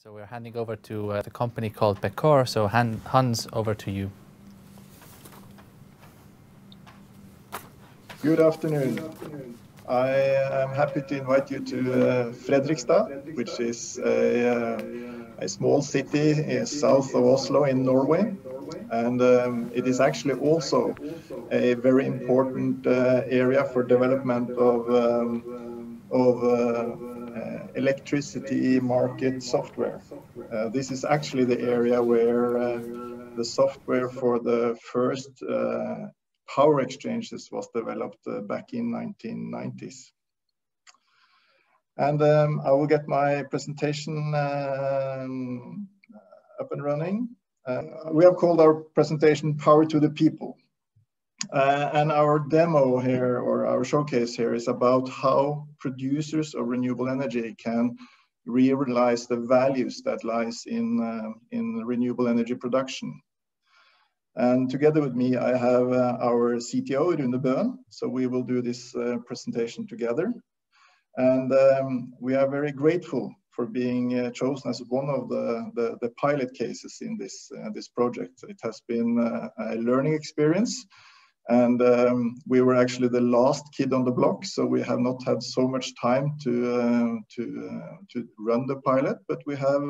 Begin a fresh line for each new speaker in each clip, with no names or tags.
So we're handing over to the company called Becour. So Hans, over to you.
Good afternoon. I am happy to invite you to Fredrikstad, which is a small city south of Oslo in Norway. And it is actually also a very important area for development of electricity market software. This is actually the area where the software for the first power exchanges was developed back in 1990s. And I will get my presentation up and running. We have called our presentation Power to the People. And our demo here, or our showcase here, is about how producers of renewable energy can realize the values that lies in renewable energy production. And together with me, I have our CTO, Rune Bøen. So we will do this presentation together. And we are very grateful for being chosen as one of the pilot cases in this project. It has been a learning experience. And we were actually the last kid on the block, so we have not had so much time to run the pilot, but we have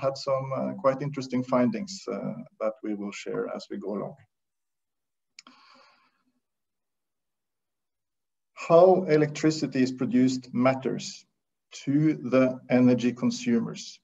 had some quite interesting findings that we will share as we go along. How electricity is produced matters to the energy consumers.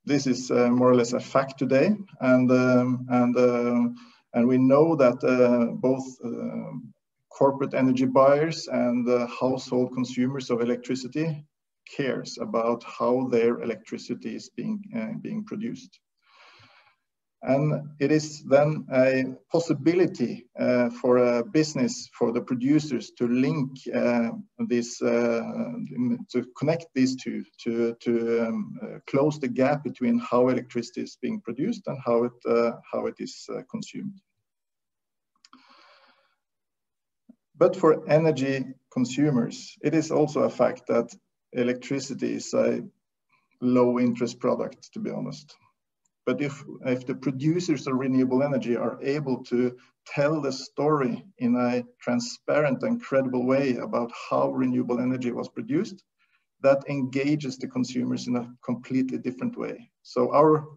This is more or less a fact today, and we know that both corporate energy buyers and household consumers of electricity cares about how their electricity is being produced. And it is then a possibility for a business, for the producers to link this, to connect these two, to close the gap between how electricity is being produced and how it is consumed. But for energy consumers, it is also a fact that electricity is a low interest product, to be honest. But if the producers of renewable energy are able to tell the story in a transparent and credible way about how renewable energy was produced, that engages the consumers in a completely different way. So our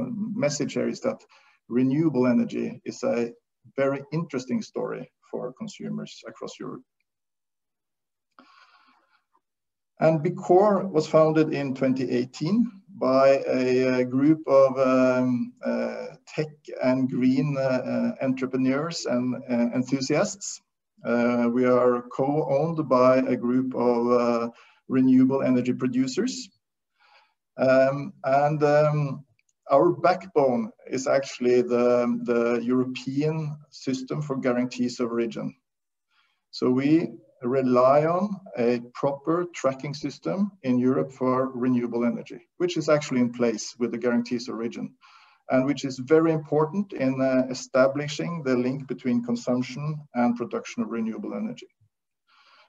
message here is that renewable energy is a very interesting story for consumers across Europe. And Becour was founded in 2018 by a group of tech and green entrepreneurs and enthusiasts. We are co-owned by a group of renewable energy producers. Our backbone is actually the European system for guarantees of origin. So we rely on a proper tracking system in Europe for renewable energy, which is actually in place with the guarantees of origin, and which is very important in establishing the link between consumption and production of renewable energy.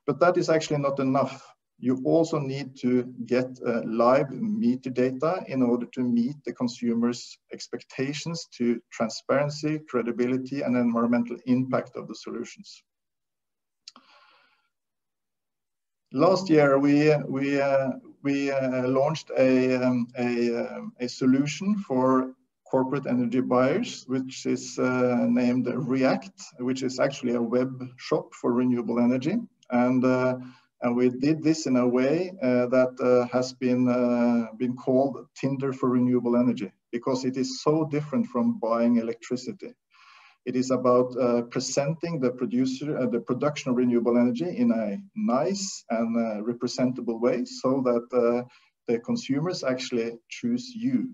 But that is actually not enough. You also need to get live meter data in order to meet the consumers' expectations to transparency, credibility, and environmental impact of the solutions. Last year, we launched a solution for corporate energy buyers, which is named React, which is actually a web shop for renewable energy. And we did this in a way that has been called Tinder for renewable energy, because it is so different from buying electricity. It is about presenting the production of renewable energy in a nice and representable way, so that the consumers actually choose you.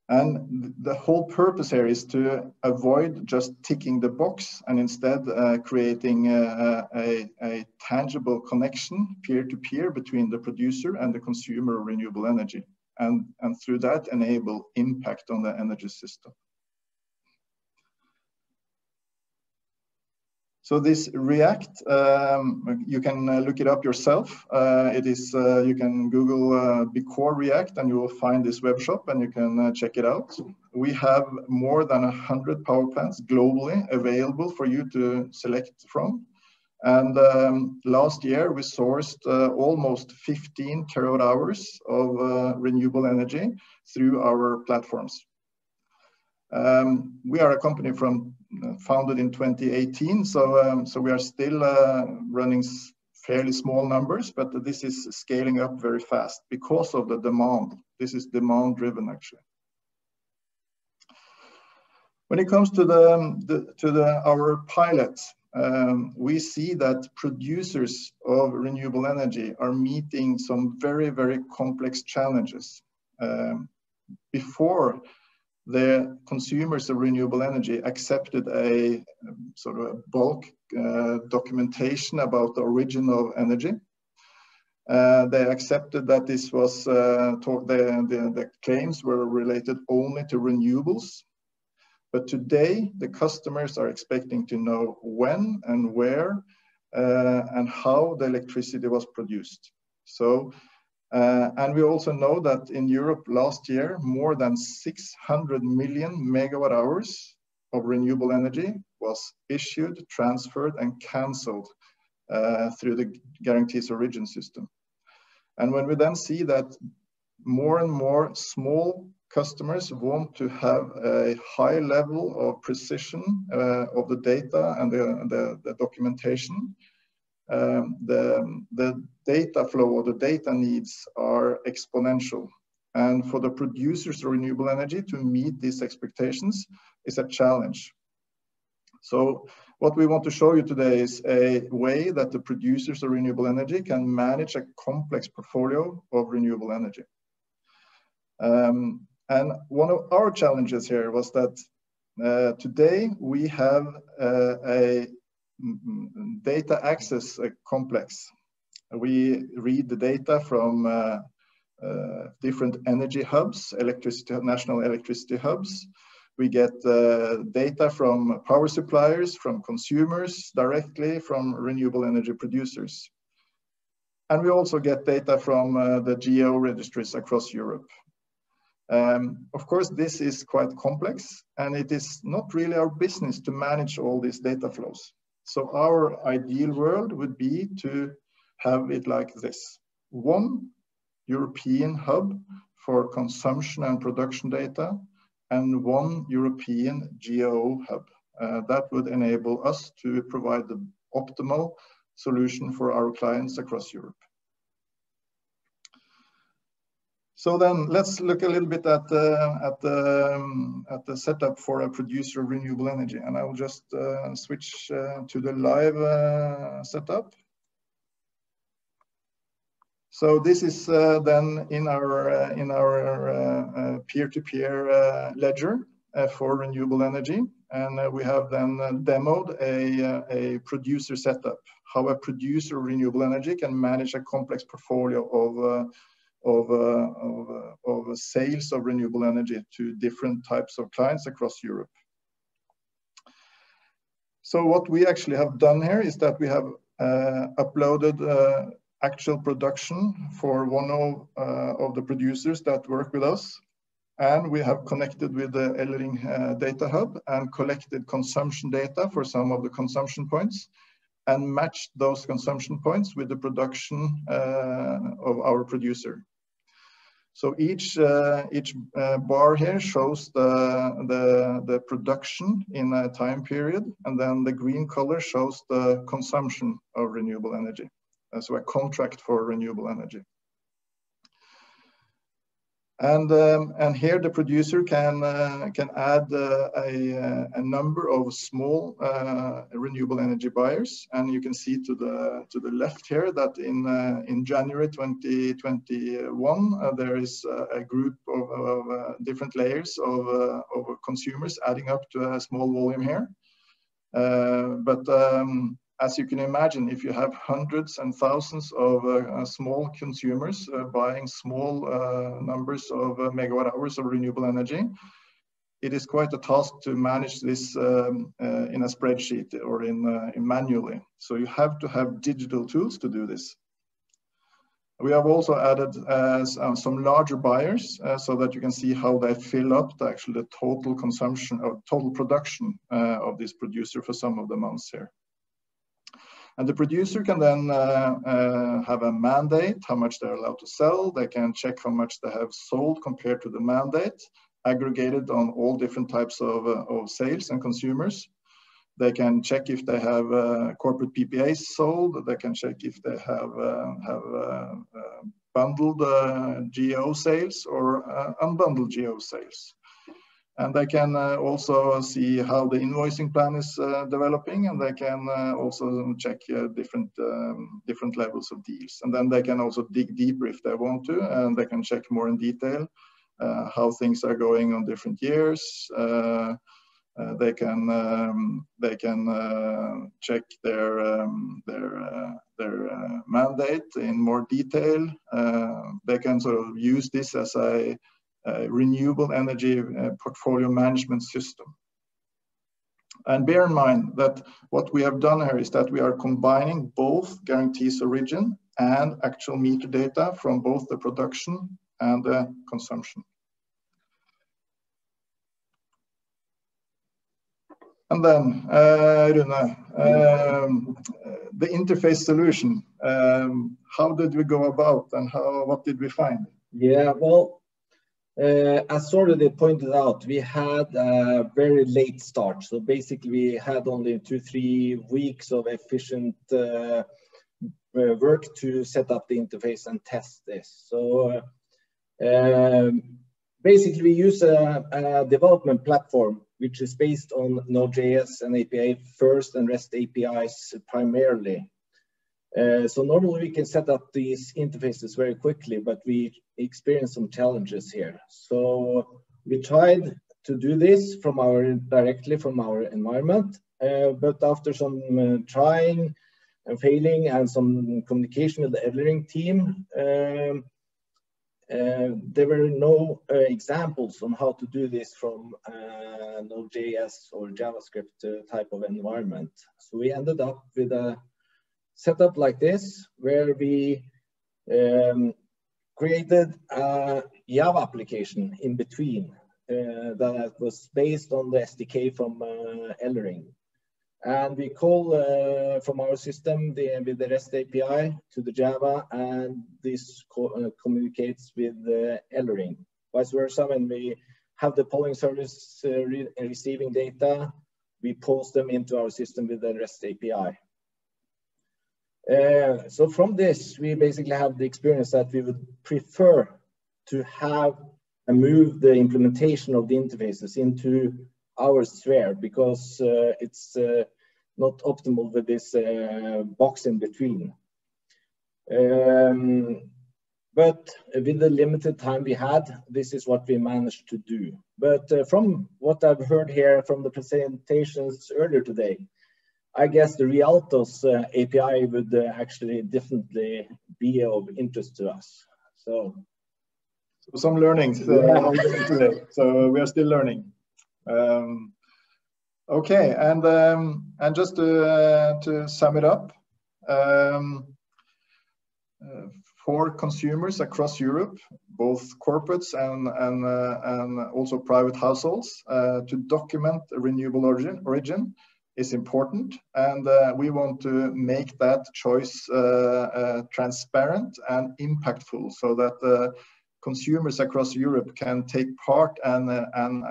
And the whole purpose here is to avoid just ticking the box and instead creating a tangible connection peer-to-peer between the producer and the consumer of renewable energy. And through that enable impact on the energy system. So this React, you can look it up yourself. It is you can Google Becour React, and you will find this web shop, and you can check it out. We have more than 100 power plants globally available for you to select from. And last year we sourced almost 15 terawatt hours of renewable energy through our platforms. We are a company founded in 2018, so we are still running fairly small numbers, but this is scaling up very fast because of the demand. This is demand driven, actually. When it comes to our pilots, we see that producers of renewable energy are meeting some very, very complex challenges. Before, the consumers of renewable energy accepted a sort of a bulk documentation about the origin of energy. They accepted that this was the claims were related only to renewables. But today, the customers are expecting to know when and where and how the electricity was produced. So. And we also know that in Europe last year, more than 600 million megawatt hours of renewable energy was issued, transferred, and cancelled through the guarantees origin system. And when we then see that more and more small customers want to have a high level of precision of the data and the documentation, the data flow or the data needs are exponential. And for the producers of renewable energy to meet these expectations is a challenge. So what we want to show you today is a way that the producers of renewable energy can manage a complex portfolio of renewable energy. And one of our challenges here was that today we have a data access complex. We read the data from different energy hubs, national electricity hubs. We get data from power suppliers, from consumers, directly from renewable energy producers. And we also get data from the geo registries across Europe. Of course, this is quite complex, and it is not really our business to manage all these data flows. So our ideal world would be to have it like this. One European hub for consumption and production data, and one European geo hub. That would enable us to provide the optimal solution for our clients across Europe. So then let's look a little bit at the setup for a producer of renewable energy, and I will just switch to the live setup. So this is then in our peer-to-peer ledger for renewable energy, and we have then demoed a producer setup, how a producer of renewable energy can manage a complex portfolio of sales of renewable energy to different types of clients across Europe. So what we actually have done here is that we have uploaded actual production for one of the producers that work with us, and we have connected with the Elering data hub and collected consumption data for some of the consumption points, and matched those consumption points with the production of our producer. So each bar here shows the production in a time period, and then the green color shows the consumption of renewable energy. So a contract for renewable energy. And here the producer can add a number of small renewable energy buyers, and you can see to the left here that in January 2021 there is a group of different layers of consumers adding up to a small volume here. As you can imagine, if you have hundreds and thousands of small consumers buying small numbers of megawatt hours of renewable energy, it is quite a task to manage this in a spreadsheet or in manually. So you have to have digital tools to do this. We have also added some larger buyers so that you can see how they fill up the total consumption or total production of this producer for some of the months here. And the producer can then have a mandate, how much they're allowed to sell. They can check how much they have sold compared to the mandate, aggregated on all different types of sales and consumers. They can check if they have corporate PPAs sold. They can check if they have bundled GO sales or unbundled GO sales. And they can also see how the invoicing plan is developing, and they can also check different levels of deals. And then they can also dig deeper if they want to, and they can check more in detail how things are going on different years. They can check their mandate in more detail. They can sort of use this as a renewable energy portfolio management system. And bear in mind that what we have done here is that we are combining both guarantees origin and actual meter data from both the production and the consumption. And then, Rune, the interface solution, how did we go about and what did we find?
Yeah, well, as already pointed out, we had a very late start. So basically we had only 2-3 weeks of efficient work to set up the interface and test this. So basically we use a development platform which is based on Node.js and API first and REST APIs primarily. So normally we can set up these interfaces very quickly, but we experienced some challenges here. So we tried to do this directly from our environment, but after some trying and failing and some communication with the Elering team, there were no examples on how to do this from Node.js or JavaScript type of environment. So we ended up with a setup like this, where we created a Java application in between that was based on the SDK from Elering. And we call from our system with the REST API to the Java, and this communicates with Elering. Vice versa, when we have the polling service receiving data, we post them into our system with the REST API. So from this, we basically have the experience that we would prefer to have and move the implementation of the interfaces into our sphere, because it's not optimal with this box in between. But with the limited time we had, this is what we managed to do. But from what I've heard here from the presentations earlier today, I guess the Rialto's API would actually definitely be of interest to us. So
some learnings today. So we are still learning. Okay, and just to sum it up, for consumers across Europe, both corporates and also private households, to document renewable origin is important, and we want to make that choice transparent and impactful, so that consumers across Europe can take part and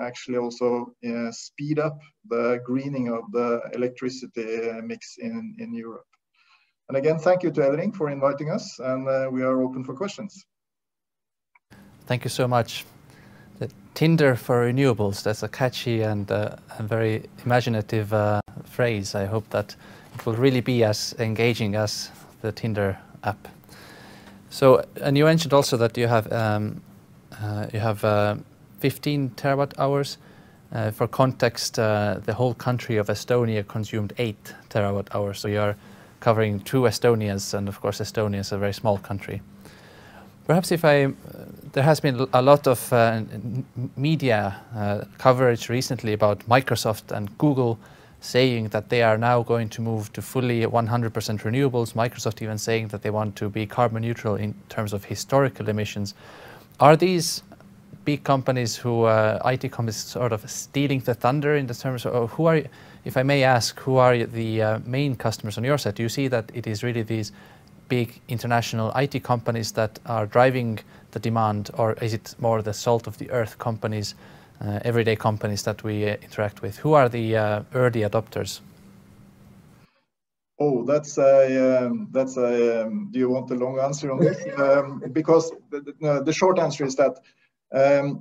actually also speed up the greening of the electricity mix in Europe. And again, thank you to Elering for inviting us, and we are open for questions.
Thank you so much. The Tinder for renewables, that's a catchy and very imaginative phrase. I hope that it will really be as engaging as the Tinder app. So, and you mentioned also that you have 15 terawatt hours. For context, the whole country of Estonia consumed 8 terawatt hours. So you are covering 2 Estonias, and of course Estonia is a very small country. Perhaps if there has been a lot of media coverage recently about Microsoft and Google saying that they are now going to move to fully 100% renewables. Microsoft even saying that they want to be carbon neutral in terms of historical emissions. Are these big companies who, IT companies, sort of stealing the thunder in the terms of who are, if I may ask, who are the main customers on your side? Do you see that it is really these big international IT companies that are driving the demand, or is it more the salt of the earth companies, everyday companies that we interact with? Who are the early adopters?
Oh, that's a. Do you want a long answer on this? Because the short answer is that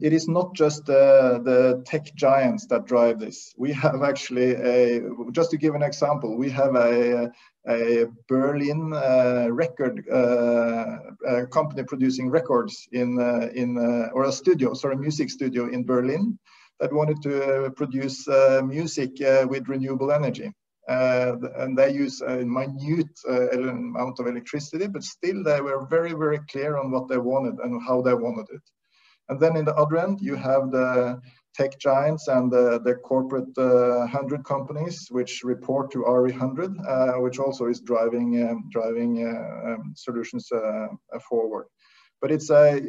it is not just the tech giants that drive this. We have actually just to give an example, we have a Berlin record company producing records or a studio, sorry, music studio in Berlin that wanted to produce music with renewable energy. And they use a minute amount of electricity, but still they were very, very clear on what they wanted and how they wanted it. And then in the other end, you have the tech giants and the corporate 100 companies which report to RE100, which also is driving solutions forward. But it's a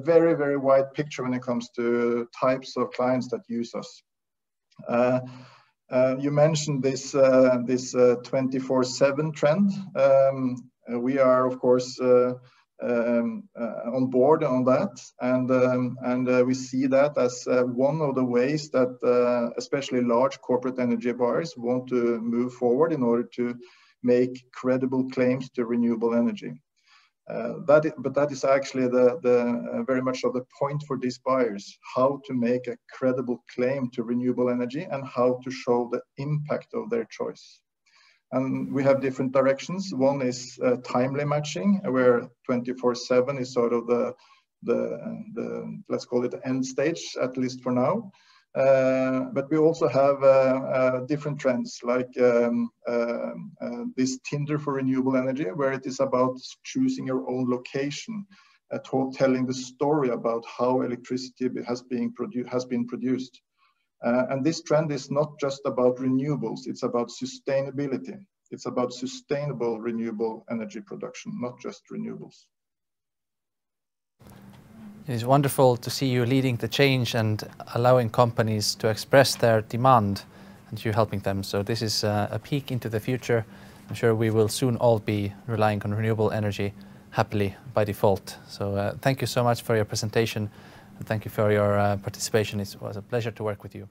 very, very wide picture when it comes to types of clients that use us. You mentioned this 24/7 trend. We are, of course, on board on that, and we see that as one of the ways that especially large corporate energy buyers want to move forward in order to make credible claims to renewable energy. But that is actually the very much of the point for these buyers, how to make a credible claim to renewable energy and how to show the impact of their choice. And we have different directions. One is timely matching, where 24/7 is sort of the let's call it the end stage, at least for now. But we also have different trends like this Tinder for renewable energy, where it is about choosing your own location, telling the story about how electricity has been produced. And this trend is not just about renewables, it's about sustainability. It's about sustainable renewable energy production, not just renewables.
It is wonderful to see you leading the change and allowing companies to express their demand and you helping them. So this is a peek into the future. I'm sure we will soon all be relying on renewable energy happily by default. So thank you so much for your presentation and thank you for your participation. It was a pleasure to work with you.